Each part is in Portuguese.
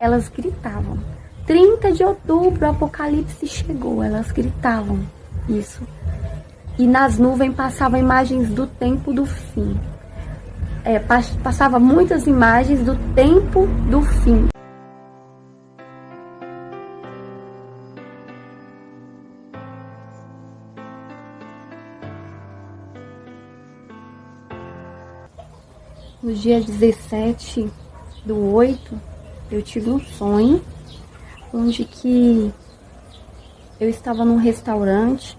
Elas gritavam. 30 de outubro, o Apocalipse chegou. Elas gritavam isso. E nas nuvens passavam imagens do tempo do fim. Passava muitas imagens do tempo do fim. No dia 17/8, eu tive um sonho onde que eu estava num restaurante,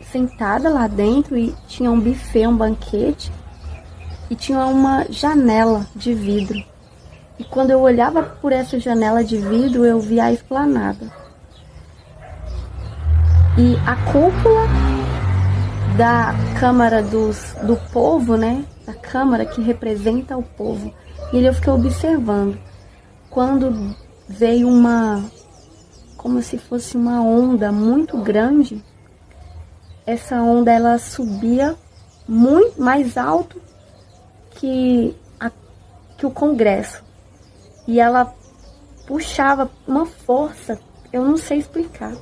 sentada lá dentro, e tinha um buffet, um banquete, e tinha uma janela de vidro. E quando eu olhava por essa janela de vidro, eu via a esplanada. E a cúpula da Câmara do Povo, né? Da Câmara que representa o povo. E eu fiquei observando. Quando veio como se fosse uma onda muito grande, essa onda ela subia muito mais alto que o Congresso. E ela puxava uma força, eu não sei explicar.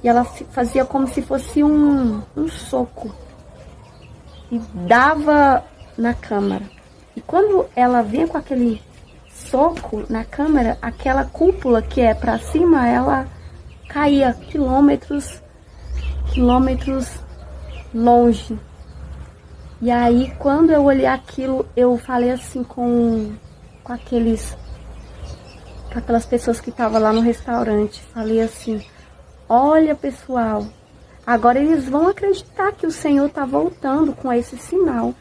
E ela fazia como se fosse um soco. E dava na Câmara. E quando ela vinha com aquele soco na Câmara, aquela cúpula que é para cima, ela caía quilômetros longe. E aí, quando eu olhei aquilo, eu falei assim com aquelas pessoas que estavam lá no restaurante. Falei assim: olha, pessoal, agora eles vão acreditar que o Senhor está voltando com esse sinal.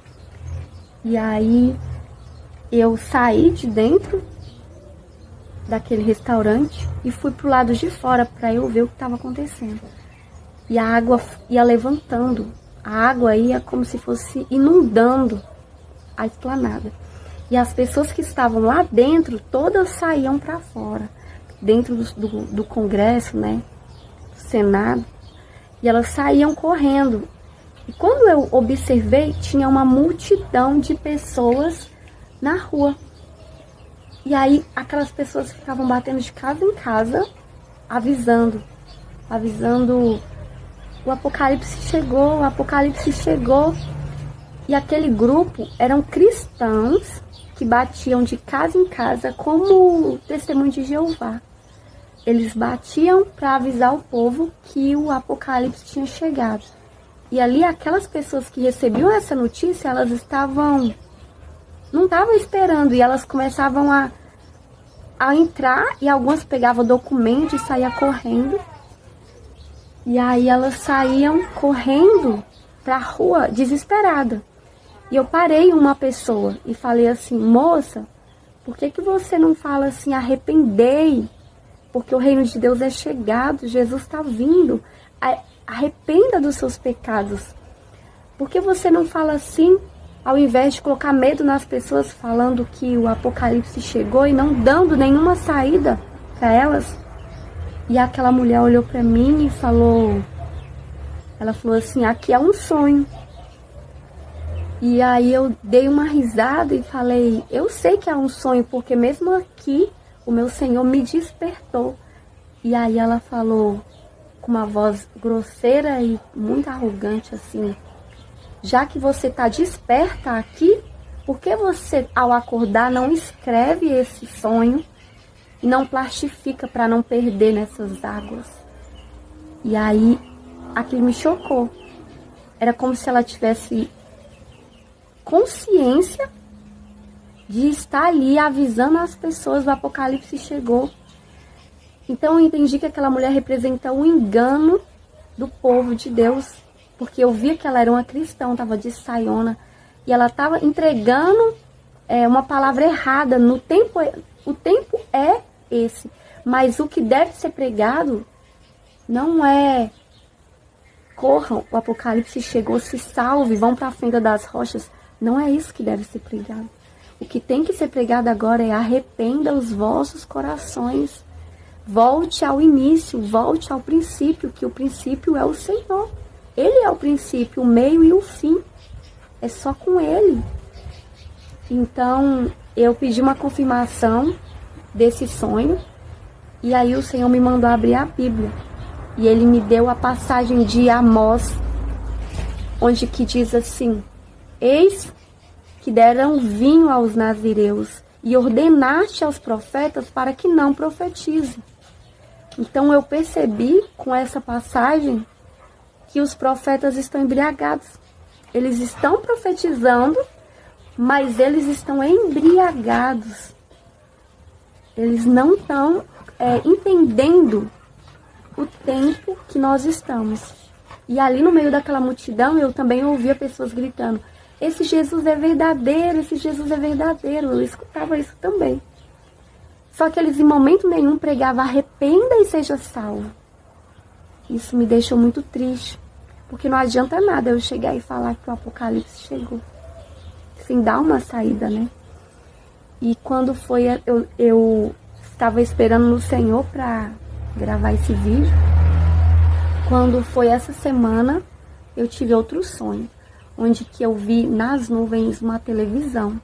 E aí eu saí de dentro daquele restaurante e fui pro lado de fora para eu ver o que estava acontecendo. E a água ia levantando, a água ia como se fosse inundando a esplanada. E as pessoas que estavam lá dentro, todas saíam para fora, dentro do Congresso, né, do Senado, e elas saíam correndo. E quando eu observei, tinha uma multidão de pessoas na rua. E aí aquelas pessoas ficavam batendo de casa em casa, avisando, o Apocalipse chegou, o Apocalipse chegou. E aquele grupo eram cristãos que batiam de casa em casa como testemunho de Jeová. Eles batiam para avisar o povo que o Apocalipse tinha chegado. E ali aquelas pessoas que recebiam essa notícia, elas não estavam esperando, e elas começavam a entrar, e algumas pegavam documento e saíam correndo. E aí elas saíam correndo para a rua desesperada. E eu parei uma pessoa e falei assim: moça, por que você não fala assim, arrependei? Porque o reino de Deus é chegado, Jesus está vindo. Arrependa dos seus pecados. Por que você não fala assim, ao invés de colocar medo nas pessoas, falando que o Apocalipse chegou e não dando nenhuma saída para elas? E aquela mulher olhou para mim e ela falou assim: aqui é um sonho. E aí eu dei uma risada e falei: eu sei que é um sonho, porque mesmo aqui o meu Senhor me despertou. E aí ela falou com uma voz grosseira e muito arrogante assim: já que você está desperta aqui, por que você, ao acordar, não escreve esse sonho e não plastifica para não perder nessas águas? E aí aquilo me chocou. Era como se ela tivesse consciência de estar ali avisando as pessoas: o Apocalipse chegou. Então eu entendi que aquela mulher representa o engano do povo de Deus, porque eu via que ela era uma cristã, estava de saiona, e ela estava entregando uma palavra errada. O tempo é esse, mas o que deve ser pregado não é: corram, o Apocalipse chegou, se salve, vão para a fenda das rochas. Não é isso que deve ser pregado. O que tem que ser pregado agora é: arrependa os vossos corações. Volte ao início, volte ao princípio, que o princípio é o Senhor. Ele é o princípio, o meio e o fim. É só com Ele. Então, eu pedi uma confirmação desse sonho. E aí o Senhor me mandou abrir a Bíblia. E Ele me deu a passagem de Amós, onde que diz assim: eis que deram vinho aos nazireus, e ordenaste aos profetas para que não profetizem. Então eu percebi com essa passagem que os profetas estão embriagados. Eles estão profetizando, mas eles estão embriagados. Eles não estão entendendo o tempo que nós estamos. E ali no meio daquela multidão eu também ouvia pessoas gritando: esse Jesus é verdadeiro, esse Jesus é verdadeiro. Eu escutava isso também. Só que eles em momento nenhum pregavam: arrependa e seja salvo. Isso me deixou muito triste, porque não adianta nada eu chegar e falar que o Apocalipse chegou, sem dar uma saída, né? E quando foi, eu estava esperando no Senhor para gravar esse vídeo. Quando foi essa semana, eu tive outro sonho, onde que eu vi nas nuvens uma televisão.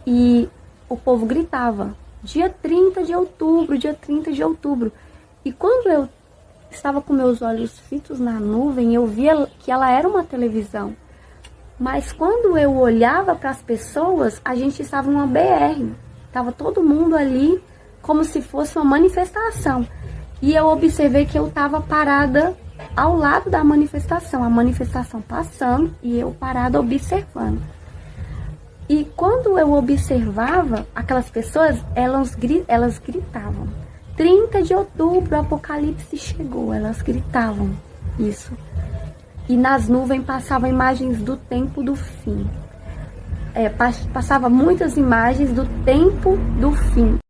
E o povo gritava: dia 30 de outubro, dia 30 de outubro. E quando eu estava com meus olhos fitos na nuvem, eu via que ela era uma televisão. Mas quando eu olhava para as pessoas, a gente estava numa BR. Estava todo mundo ali como se fosse uma manifestação. E eu observei que eu estava parada ao lado da manifestação. A manifestação passando e eu parada observando. E quando eu observava aquelas pessoas, elas gritavam: 30 de outubro, o Apocalipse chegou. Elas gritavam isso. E nas nuvens passavam imagens do tempo do fim. Passava muitas imagens do tempo do fim.